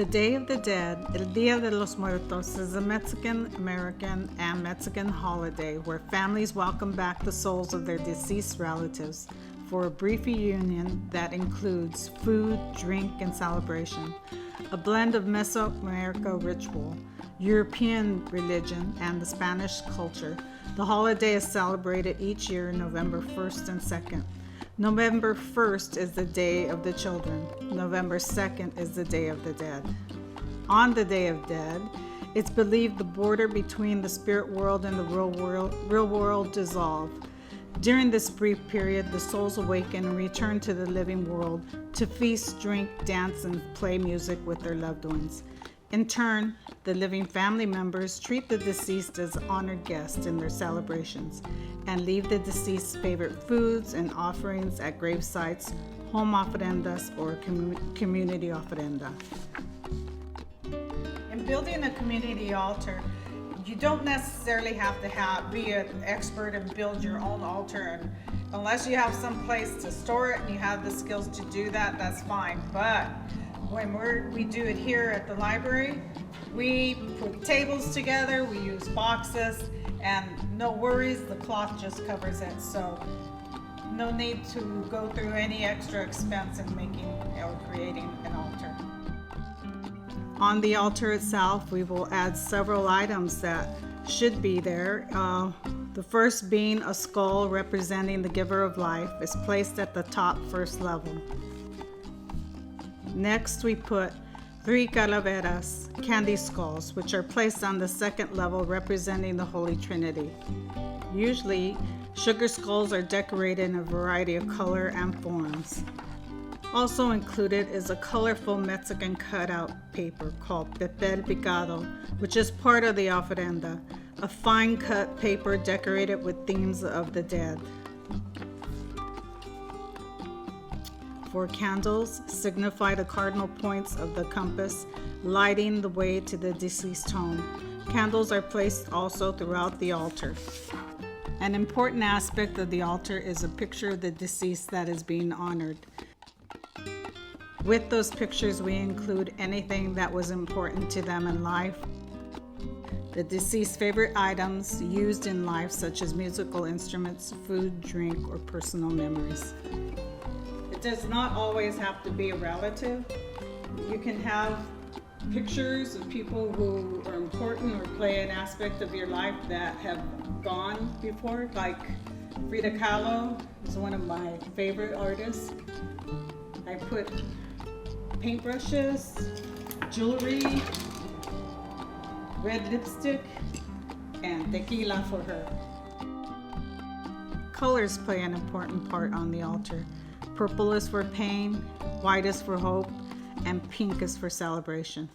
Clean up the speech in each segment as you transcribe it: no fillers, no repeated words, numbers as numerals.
The Day of the Dead, El Día de los Muertos, is a Mexican-American and Mexican holiday where families welcome back the souls of their deceased relatives for a brief reunion that includes food, drink, and celebration. A blend of Mesoamerica ritual, European religion, and the Spanish culture, the holiday is celebrated each year November 1st and 2nd. November 1st is the Day of the Children. November 2nd is the Day of the Dead. On the Day of Dead, it's believed the border between the spirit world and the real world dissolve. During this brief period, the souls awaken and return to the living world to feast, drink, dance, and play music with their loved ones. In turn, the living family members treat the deceased as honored guests in their celebrations and leave the deceased's favorite foods and offerings at grave sites, home ofrendas, or community ofrenda. In building a community altar, you don't necessarily have to be an expert and build your own altar, and unless you have some place to store it and you have the skills to do that, that's fine. But when we do it here at the library, we put tables together, we use boxes, and no worries, the cloth just covers it. So no need to go through any extra expense in making or creating an altar. On the altar itself, we will add several items that should be there. The first being a skull representing the giver of life is placed at the top first level. Next, we put 3 calaveras, candy skulls, which are placed on the second level representing the Holy Trinity. Usually, sugar skulls are decorated in a variety of color and forms. Also included is a colorful Mexican cutout paper called papel picado, which is part of the ofrenda, a fine cut paper decorated with themes of the dead. 4 candles signify the cardinal points of the compass, lighting the way to the deceased home. Candles are placed also throughout the altar. An important aspect of the altar is a picture of the deceased that is being honored. With those pictures, we include anything that was important to them in life, the deceased's favorite items used in life, such as musical instruments, food, drink, or personal memories. It does not always have to be a relative. You can have pictures of people who are important or play an aspect of your life that have gone before, like Frida Kahlo is one of my favorite artists. I put paintbrushes, jewelry, red lipstick, and tequila for her. Colors play an important part on the altar. Purple is for pain, white is for hope, and pink is for celebration.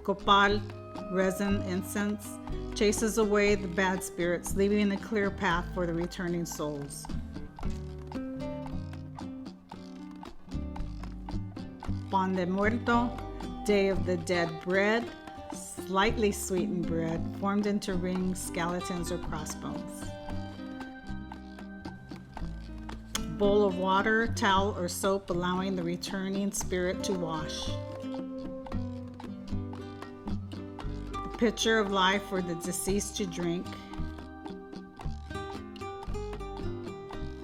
Copal, resin, incense, chases away the bad spirits, leaving a clear path for the returning souls. Pan de Muerto, Day of the Dead bread, slightly sweetened bread formed into rings, skeletons, or crossbones. Bowl of water, towel, or soap allowing the returning spirit to wash. A pitcher of life for the deceased to drink.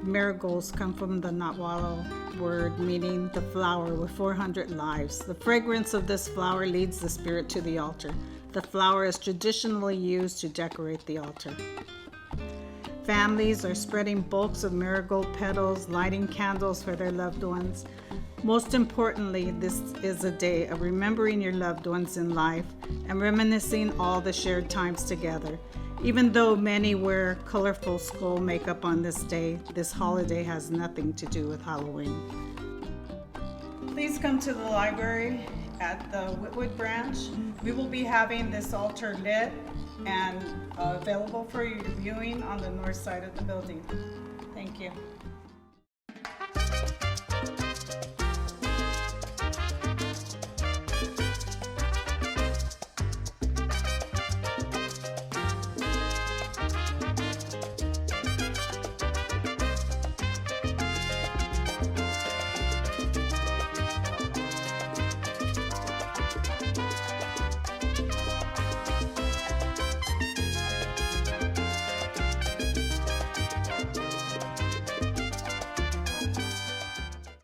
Marigolds come from the Nahuatl word meaning the flower with 400 lives. The fragrance of this flower leads the spirit to the altar. The flower is traditionally used to decorate the altar. Families are spreading bulks of marigold petals, lighting candles for their loved ones. Most importantly, this is a day of remembering your loved ones in life and reminiscing all the shared times together. Even though many wear colorful skull makeup on this day, this holiday has nothing to do with Halloween. Please come to the library at the Whittwood Branch. We will be having this altar lit and available for your viewing on the north side of the building. Thank you.